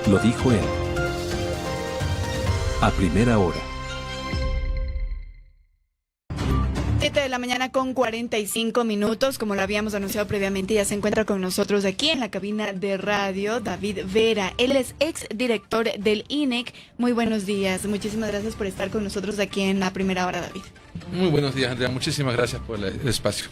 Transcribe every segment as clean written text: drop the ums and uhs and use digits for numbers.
Lo dijo él. A primera hora. 7 de la mañana con 45 minutos, como lo habíamos anunciado previamente, ya se encuentra con nosotros aquí en la cabina de radio David Vera. Él es exdirector del INEC. Muy buenos días, muchísimas gracias por estar con nosotros aquí en la primera hora, David. Muy buenos días, Andrea, muchísimas gracias por el espacio.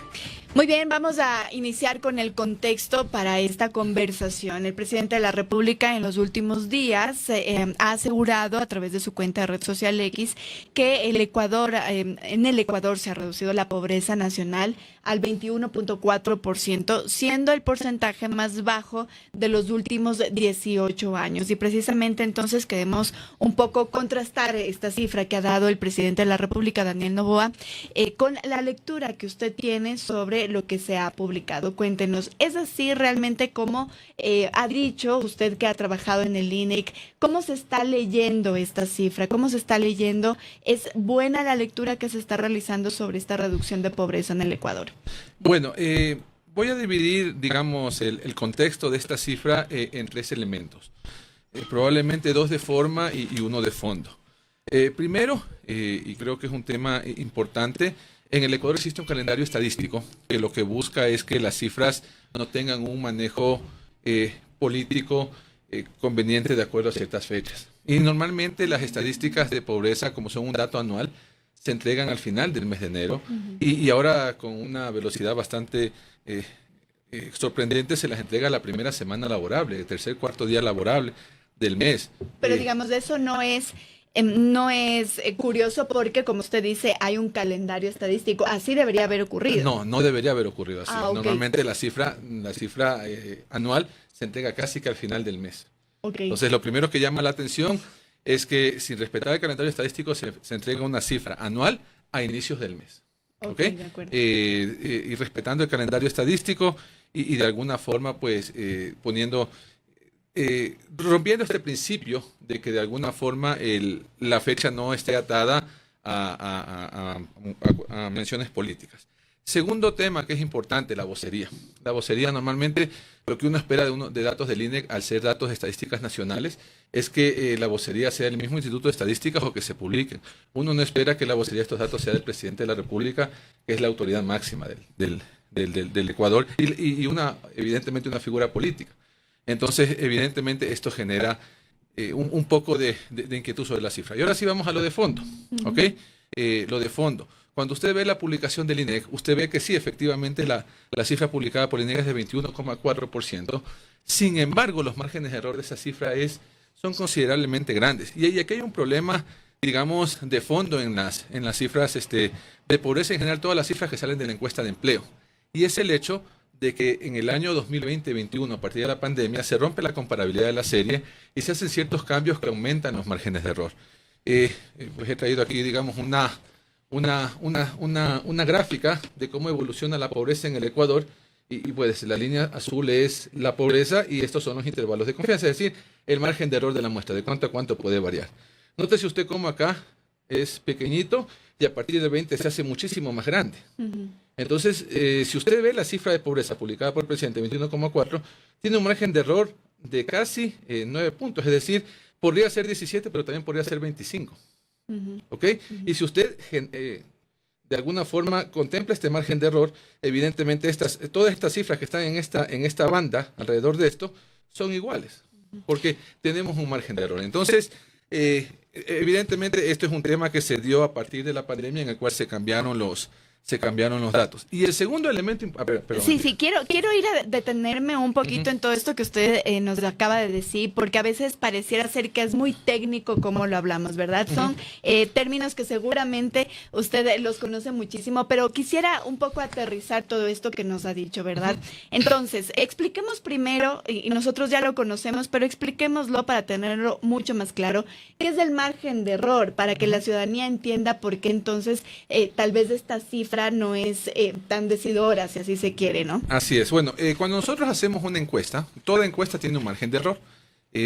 Muy bien, vamos a iniciar con el contexto para esta conversación. El presidente de la República en los últimos días ha asegurado a través de su cuenta de red social X que el Ecuador, en el Ecuador se ha reducido la pobreza nacional al 21.4%, siendo el porcentaje más bajo de los últimos 18 años. Y precisamente entonces queremos un poco contrastar esta cifra que ha dado el presidente de la República, Daniel Noboa, con la lectura que usted tiene sobre lo que se ha publicado. Cuéntenos, ¿es así realmente como ha dicho usted que ha trabajado en el INEC? ¿Cómo se está leyendo esta cifra? ¿Cómo se está leyendo? ¿Es buena la lectura que se está realizando sobre esta reducción de pobreza en el Ecuador? Bueno, voy a dividir, digamos, el contexto de esta cifra en tres elementos. Probablemente dos de forma y uno de fondo. Primero, y creo que es un tema importante, en el Ecuador existe un calendario estadístico que lo que busca es que las cifras no tengan un manejo político conveniente de acuerdo a ciertas fechas. Y normalmente las estadísticas de pobreza, como son un dato anual, se entregan al final del mes de enero y ahora con una velocidad bastante sorprendente se las entrega la primera semana laborable, el tercer, cuarto día laborable del mes. Pero digamos, eso no es curioso porque, como usted dice, hay un calendario estadístico. Así debería haber ocurrido. No debería haber ocurrido así. Okay. Normalmente la cifra anual se entrega casi que al final del mes. Okay. Entonces, lo primero que llama la atención es que sin respetar el calendario estadístico se entrega una cifra anual a inicios del mes. Okay, de acuerdo. Y respetando el calendario estadístico y de alguna forma, pues, rompiendo este principio de que de alguna forma la fecha no esté atada a menciones políticas. Segundo tema que es importante, la vocería. La vocería normalmente, lo que uno espera de datos del INEC al ser datos de estadísticas nacionales, es que la vocería sea el mismo instituto de estadísticas o que se publiquen. Uno no espera que la vocería de estos datos sea del presidente de la República, que es la autoridad máxima del Ecuador, y evidentemente una figura política. Entonces, evidentemente, esto genera un poco de inquietud sobre la cifra. Y ahora sí vamos a lo de fondo, ¿ok? Lo de fondo. Cuando usted ve la publicación del INEC, usted ve que sí, efectivamente, la cifra publicada por el INEC es de 21,4%. Sin embargo, los márgenes de error de esa cifra son considerablemente grandes. Y aquí hay un problema, digamos, de fondo en las cifras de pobreza, en general, todas las cifras que salen de la encuesta de empleo. Y es el hecho de que en el año 2020-21, a partir de la pandemia, se rompe la comparabilidad de la serie y se hacen ciertos cambios que aumentan los márgenes de error. Pues he traído aquí, digamos, una gráfica de cómo evoluciona la pobreza en el Ecuador y pues la línea azul es la pobreza y estos son los intervalos de confianza, es decir, el margen de error de la muestra, de cuánto a cuánto puede variar. Nótese usted cómo acá es pequeñito y a partir de 20 se hace muchísimo más grande. Entonces, si usted ve la cifra de pobreza publicada por el presidente, 21,4, tiene un margen de error de casi 9 puntos, es decir, podría ser 17, pero también podría ser 25. ¿Ok? Y si usted de alguna forma contempla este margen de error, evidentemente todas estas cifras que están en esta banda, alrededor de esto, son iguales, porque tenemos un margen de error. Entonces, evidentemente, esto es un tema que se dio a partir de la pandemia en el cual se cambiaron los datos. Y el segundo elemento... perdón, sí, quiero ir a detenerme un poquito en todo esto que usted nos acaba de decir, porque a veces pareciera ser que es muy técnico como lo hablamos, ¿verdad? Son términos que seguramente usted los conoce muchísimo, pero quisiera un poco aterrizar todo esto que nos ha dicho, ¿verdad? Entonces, expliquemos primero, y nosotros ya lo conocemos, pero expliquémoslo para tenerlo mucho más claro, qué es el margen de error, para que la ciudadanía entienda por qué entonces tal vez esta cifra no es tan decidora, si así se quiere, ¿no? Así es. Bueno, cuando nosotros hacemos una encuesta, toda encuesta tiene un margen de error.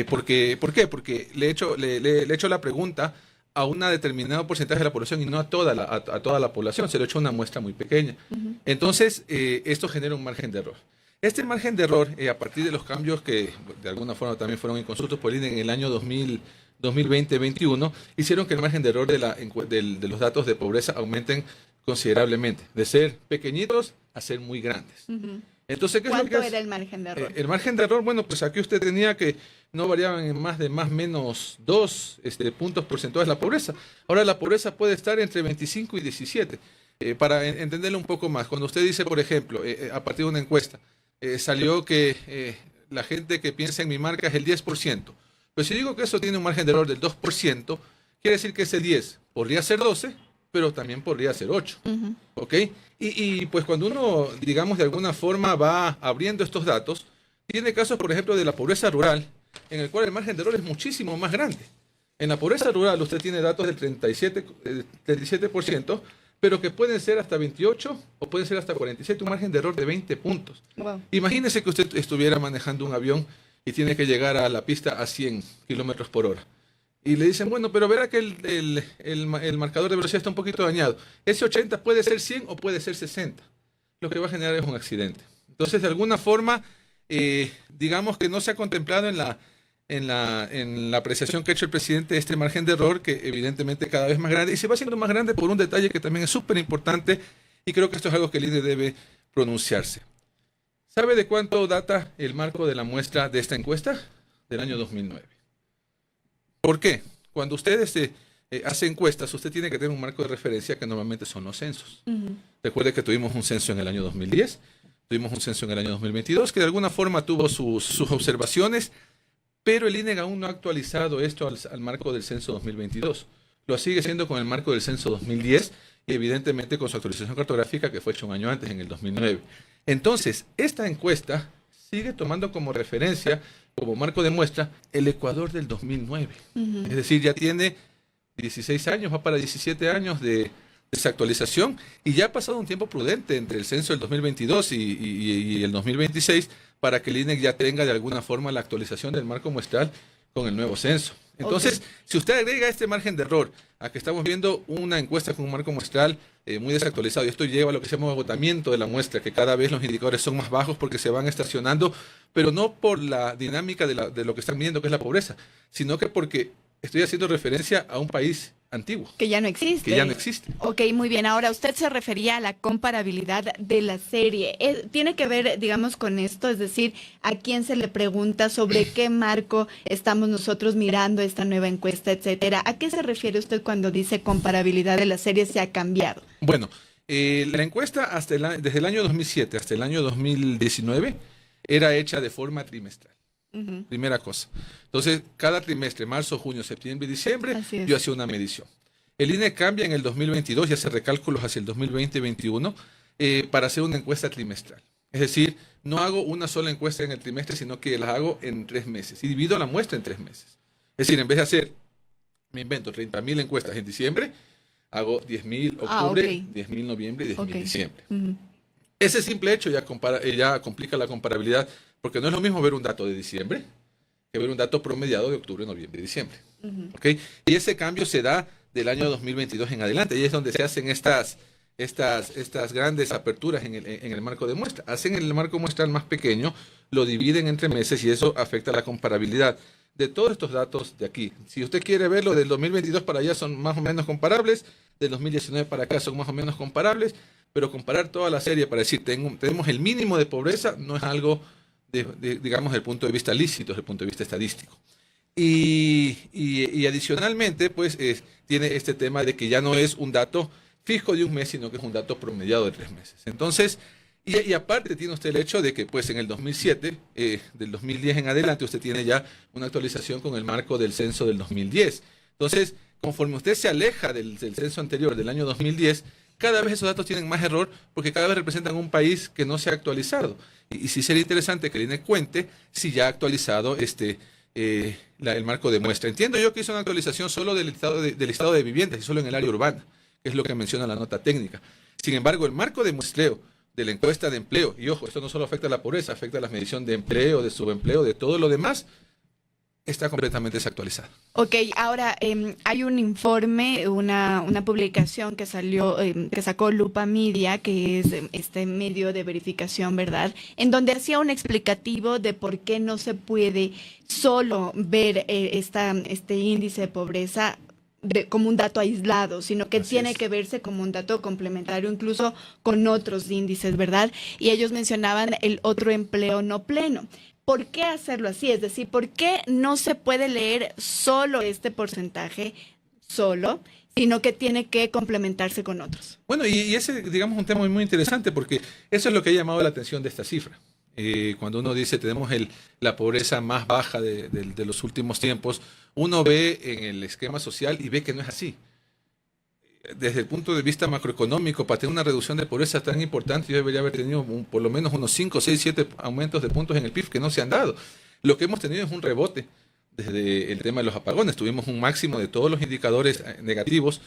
¿Por qué? Porque le he hecho la pregunta a un determinado porcentaje de la población y no a toda la población. Se le ha hecho una muestra muy pequeña. Entonces, esto genera un margen de error. Este margen de error, a partir de los cambios que de alguna forma también fueron inconsultos por el INE en el año 2020-2021, hicieron que el margen de error de los datos de pobreza aumenten considerablemente, de ser pequeñitos a ser muy grandes. Entonces, ¿qué es lo que ¿Cuánto era el margen de error? El margen de error, bueno, pues aquí usted tenía que no variaban en más menos 2 puntos porcentuales la pobreza. Ahora la pobreza puede estar entre 25 y 17. Para entenderlo un poco más, cuando usted dice, por ejemplo, a partir de una encuesta, salió que la gente que piensa en mi marca es el 10%. Pero si digo que eso tiene un margen de error del 2%, quiere decir que ese 10 podría ser 12, pero también podría ser 8. ¿Ok? Y pues cuando uno, digamos, de alguna forma va abriendo estos datos, tiene casos, por ejemplo, de la pobreza rural, en el cual el margen de error es muchísimo más grande. En la pobreza rural usted tiene datos del 37%, pero que pueden ser hasta 28 o pueden ser hasta 47, un margen de error de 20 puntos. Wow. Imagínese que usted estuviera manejando un avión y tiene que llegar a la pista a 100 kilómetros por hora. Y le dicen, bueno, pero verá que el marcador de velocidad está un poquito dañado. Ese 80 puede ser 100 o puede ser 60. Lo que va a generar es un accidente. Entonces, de alguna forma, digamos que no se ha contemplado en la apreciación que ha hecho el presidente este margen de error, que evidentemente cada vez más grande, y se va haciendo más grande por un detalle que también es súper importante, y creo que esto es algo que el INE debe pronunciarse. ¿Sabe de cuánto data el marco de la muestra de esta encuesta? Del año 2009. ¿Por qué? Cuando usted hace encuestas, usted tiene que tener un marco de referencia que normalmente son los censos. Recuerde que tuvimos un censo en el año 2010, tuvimos un censo en el año 2022, que de alguna forma tuvo sus observaciones, pero el INE aún no ha actualizado esto al marco del censo 2022. Lo sigue siendo con el marco del censo 2010 y evidentemente con su actualización cartográfica que fue hecha un año antes, en el 2009. Entonces, esta encuesta sigue tomando como referencia, como marco de muestra, el Ecuador del 2009. Es decir, ya tiene 16 años, va para 17 años de desactualización, y ya ha pasado un tiempo prudente entre el censo del 2022 y el 2026 para que el INE ya tenga de alguna forma la actualización del marco muestral con el nuevo censo. Entonces, si usted agrega este margen de error a que estamos viendo una encuesta con un marco muestral muy desactualizado, y esto lleva a lo que se llama agotamiento de la muestra, que cada vez los indicadores son más bajos porque se van estacionando, pero no por la dinámica de lo que están midiendo, que es la pobreza, sino que porque estoy haciendo referencia a un país antiguo. Que ya no existe. Que ya no existe. Ok, muy bien. Ahora, usted se refería a la comparabilidad de la serie. ¿Tiene que ver, digamos, con esto? Es decir, ¿a quién se le pregunta sobre qué marco estamos nosotros mirando esta nueva encuesta, etcétera? ¿A qué se refiere usted cuando dice comparabilidad de la serie se ha cambiado? Bueno, la encuesta desde el año 2007 hasta el año 2019 era hecha de forma trimestral. Primera cosa. Entonces, cada trimestre, marzo, junio, septiembre y diciembre, yo hacía una medición. El INE cambia en el 2022 y hace recálculos hacia el 2020-21 para hacer una encuesta trimestral. Es decir, no hago una sola encuesta en el trimestre, sino que las hago en 3 meses y divido la muestra en 3 meses. Es decir, en vez de hacer, me invento 30.000 encuestas en diciembre, hago 10.000 octubre, 10.000 noviembre y 10.000 diciembre. Ese simple hecho ya complica la comparabilidad, porque no es lo mismo ver un dato de diciembre que ver un dato promediado de octubre, noviembre y diciembre. ¿Okay? Y ese cambio se da del año 2022 en adelante, y es donde se hacen estas grandes aperturas en el marco de muestra. Hacen el marco muestral más pequeño, lo dividen entre meses y eso afecta la comparabilidad de todos estos datos de aquí. Si usted quiere verlo del 2022 para allá son más o menos comparables, del 2019 para acá son más o menos comparables, pero comparar toda la serie para decir tenemos el mínimo de pobreza no es algo, digamos, desde el punto de vista lícito, desde el punto de vista estadístico. Y adicionalmente, pues, tiene este tema de que ya no es un dato fijo de un mes, sino que es un dato promediado de 3 meses. Entonces, y aparte tiene usted el hecho de que, pues, en el 2007, del 2010 en adelante, usted tiene ya una actualización con el marco del censo del 2010. Entonces, conforme usted se aleja del censo anterior, del año 2010, cada vez esos datos tienen más error porque cada vez representan un país que no se ha actualizado. Y sí sería interesante que el INE cuente si ya ha actualizado el marco de muestra. Entiendo yo que hizo una actualización solo del listado de viviendas y solo en el área urbana, que es lo que menciona la nota técnica. Sin embargo, el marco de muestreo de la encuesta de empleo, y ojo, esto no solo afecta a la pobreza, afecta a la medición de empleo, de subempleo, de todo lo demás, está completamente desactualizada. Ok, ahora hay un informe, una publicación que salió, que sacó Lupa Media, que es este medio de verificación, ¿verdad? En donde hacía un explicativo de por qué no se puede solo ver este índice de pobreza como un dato aislado, sino que tiene que verse como un dato complementario incluso con otros índices, ¿verdad? Y ellos mencionaban el otro empleo no pleno. ¿Por qué hacerlo así? Es decir, ¿por qué no se puede leer solo este porcentaje solo, sino que tiene que complementarse con otros? Bueno, y ese, digamos, un tema muy, muy interesante, porque eso es lo que ha llamado la atención de esta cifra. Cuando uno dice tenemos la pobreza más baja de los últimos tiempos, uno ve en el esquema social y ve que no es así. Desde el punto de vista macroeconómico, para tener una reducción de pobreza tan importante, yo debería haber tenido por lo menos unos 5, 6, 7 aumentos de puntos en el PIB que no se han dado. Lo que hemos tenido es un rebote desde el tema de los apagones. Tuvimos un máximo de todos los indicadores negativos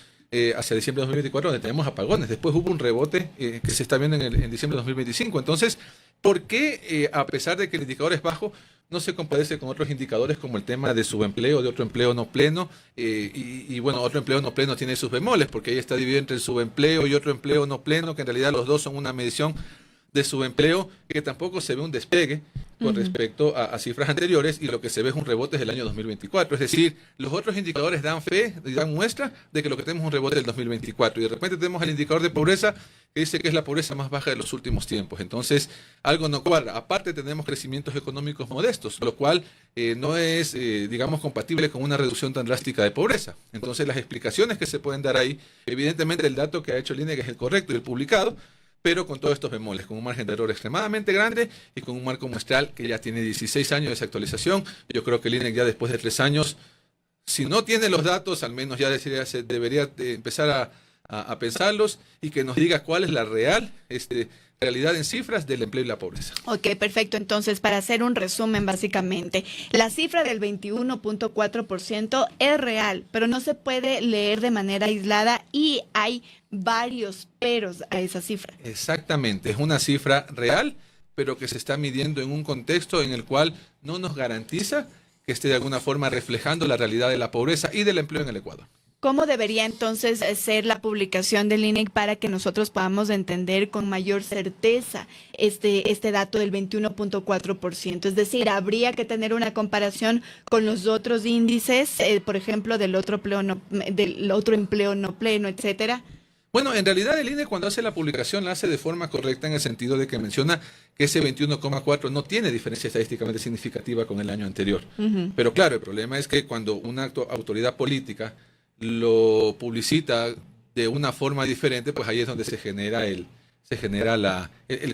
hacia diciembre de 2024, donde tenemos apagones. Después hubo un rebote que se está viendo en diciembre de 2025. Entonces, ¿por qué, a pesar de que el indicador es bajo, no se compadece con otros indicadores como el tema de subempleo, de otro empleo no pleno? Y bueno, otro empleo no pleno tiene sus bemoles, porque ahí está dividido entre el subempleo y otro empleo no pleno, que en realidad los dos son una medición de subempleo, que tampoco se ve un despegue con respecto a cifras anteriores, y lo que se ve es un rebote del año 2024. Es decir, los otros indicadores dan fe y dan muestra de que lo que tenemos es un rebote del 2024, y de repente tenemos el indicador de pobreza que dice que es la pobreza más baja de los últimos tiempos. Entonces, algo no cuadra. Aparte, tenemos crecimientos económicos modestos, lo cual no es, digamos, compatible con una reducción tan drástica de pobreza. Entonces, las explicaciones que se pueden dar ahí, evidentemente el dato que ha hecho el INEC es el correcto y el publicado, pero con todos estos bemoles, con un margen de error extremadamente grande y con un marco muestral que ya tiene 16 años de desactualización. Yo creo que el INEC ya después de 3 años, si no tiene los datos, al menos ya debería empezar a pensarlos, y que nos diga cuál es la realidad en cifras del empleo y la pobreza. Ok, perfecto. Entonces, para hacer un resumen, básicamente, la cifra del 21.4% es real, pero no se puede leer de manera aislada, y hay varios peros a esa cifra. Exactamente, es una cifra real, pero que se está midiendo en un contexto en el cual no nos garantiza que esté de alguna forma reflejando la realidad de la pobreza y del empleo en el Ecuador. ¿Cómo debería entonces ser la publicación del INEC para que nosotros podamos entender con mayor certeza este dato del 21.4%? Es decir, ¿habría que tener una comparación con los otros índices, por ejemplo, del otro empleo no pleno, etcétera? Bueno, en realidad el INEC, cuando hace la publicación, la hace de forma correcta, en el sentido de que menciona que ese 21,4 no tiene diferencia estadísticamente significativa con el año anterior. Pero claro, el problema es que cuando una autoridad política lo publicita de una forma diferente, pues ahí es donde se genera el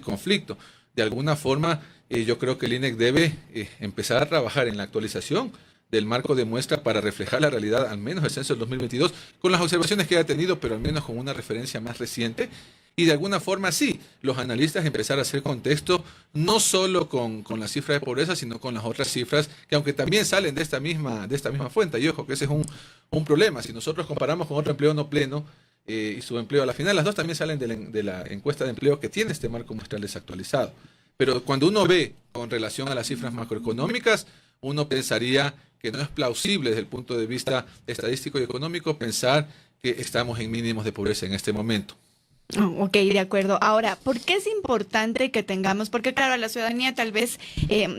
conflicto. De alguna forma, yo creo que el INEC debe empezar a trabajar en la actualización del marco de muestra para reflejar la realidad, al menos el censo del 2022, con las observaciones que ha tenido, pero al menos con una referencia más reciente. Y de alguna forma, sí, los analistas empezar a hacer contexto, no solo con la cifra de pobreza, sino con las otras cifras, que aunque también salen de esta misma fuente. Y ojo, que ese es un problema. Si nosotros comparamos con otro empleo no pleno y subempleo, a la final las dos también salen de la encuesta de empleo, que tiene este marco muestral desactualizado. Pero cuando uno ve con relación a las cifras macroeconómicas, uno pensaría que no es plausible desde el punto de vista estadístico y económico pensar que estamos en mínimos de pobreza en este momento. Ok, de acuerdo. Ahora, ¿por qué es importante que tengamos? Porque claro, la ciudadanía tal vez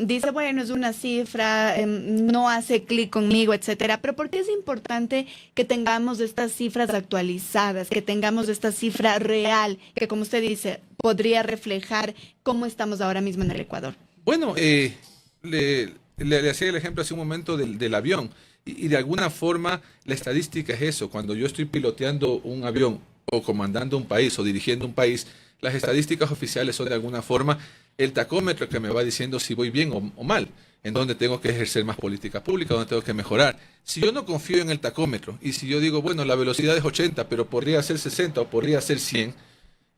dice, bueno, es una cifra, no hace clic conmigo, etcétera. Pero ¿por qué es importante que tengamos estas cifras actualizadas, que tengamos esta cifra real, que como usted dice, podría reflejar cómo estamos ahora mismo en el Ecuador? Bueno, le hacía el ejemplo hace un momento del avión, y de alguna forma la estadística es eso. Cuando yo estoy piloteando un avión o comandando un país o dirigiendo un país, las estadísticas oficiales son de alguna forma el tacómetro que me va diciendo si voy bien o mal, en donde tengo que ejercer más política pública, donde tengo que mejorar. Si yo no confío en el tacómetro, y si yo digo, bueno, la velocidad es 80, pero podría ser 60 o podría ser 100,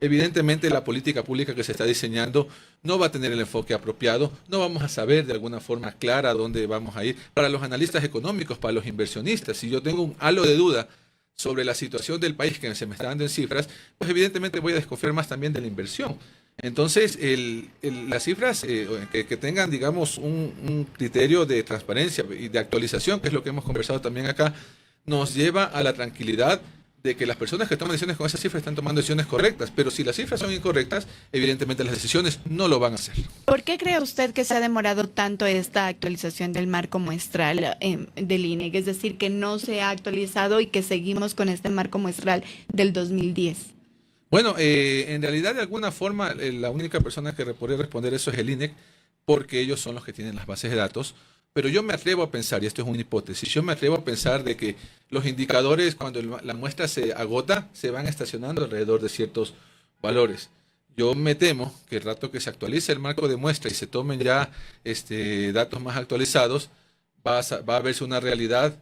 evidentemente la política pública que se está diseñando no va a tener el enfoque apropiado, no vamos a saber de alguna forma clara a dónde vamos a ir. Para los analistas económicos, para los inversionistas, si yo tengo un halo de duda sobre la situación del país que se me está dando en cifras, pues evidentemente voy a desconfiar más también de la inversión. Entonces, las cifras que tengan, digamos, un criterio de transparencia y de actualización, que es lo que hemos conversado también acá, nos lleva a la tranquilidad de que las personas que toman decisiones con esas cifras están tomando decisiones correctas, pero si las cifras son incorrectas, evidentemente las decisiones no lo van a hacer. ¿Por qué cree usted que se ha demorado tanto esta actualización del marco muestral del INEC? Es decir, que no se ha actualizado y que seguimos con este marco muestral del 2010. Bueno, en realidad de alguna forma la única persona que podría responder eso es el INEC, porque ellos son los que tienen las bases de datos. Pero yo me atrevo a pensar, y esto es una hipótesis, yo me atrevo a pensar de que los indicadores cuando la muestra se agota se van estacionando alrededor de ciertos valores. Yo me temo que el rato que se actualice el marco de muestra y se tomen ya datos más actualizados, va a verse una realidad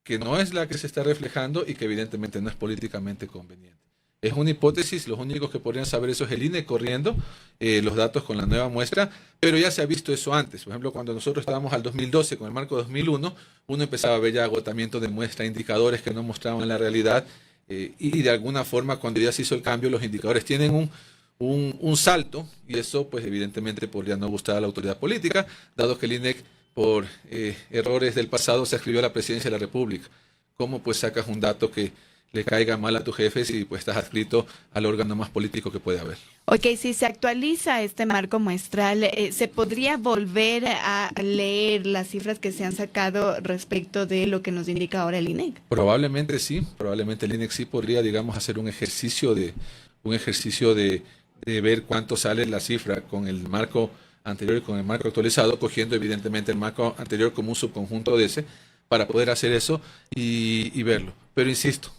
que no es la que se está reflejando y que evidentemente no es políticamente conveniente. Es una hipótesis, los únicos que podrían saber eso es el INE corriendo los datos con la nueva muestra, pero ya se ha visto eso antes. Por ejemplo, cuando nosotros estábamos al 2012 con el marco 2001, uno empezaba a ver ya agotamiento de muestra, indicadores que no mostraban la realidad y de alguna forma cuando ya se hizo el cambio los indicadores tienen un salto y eso pues evidentemente podría no gustar a la autoridad política, dado que el INEC por errores del pasado se adscribió a la presidencia de la República. ¿Cómo pues sacas un dato que le caiga mal a tus jefes y pues estás adscrito al órgano más político que puede haber? Ok, si se actualiza este marco muestral, ¿se podría volver a leer las cifras que se han sacado respecto de lo que nos indica ahora el INEC? Probablemente sí, probablemente el INEC sí podría, digamos, hacer un ejercicio de ver cuánto sale la cifra con el marco anterior y con el marco actualizado, cogiendo evidentemente el marco anterior como un subconjunto de ese, para poder hacer eso y verlo. Pero insisto,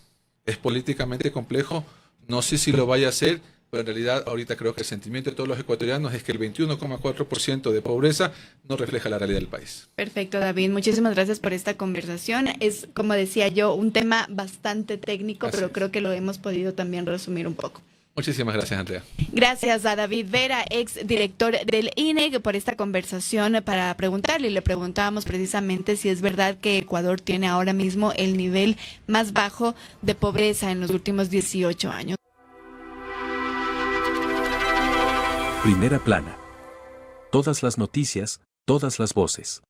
es políticamente complejo, no sé si lo vaya a hacer, pero en realidad ahorita creo que el sentimiento de todos los ecuatorianos es que el 21,4% de pobreza no refleja la realidad del país. Perfecto, David. Muchísimas gracias por esta conversación. Es, como decía yo, un tema bastante técnico, pero creo que lo hemos podido también resumir un poco. Muchísimas gracias, Andrea. Gracias a David Vera, ex director del INEC, por esta conversación para preguntarle. Le preguntábamos precisamente si es verdad que Ecuador tiene ahora mismo el nivel más bajo de pobreza en los últimos 18 años. Primera plana. Todas las noticias, todas las voces.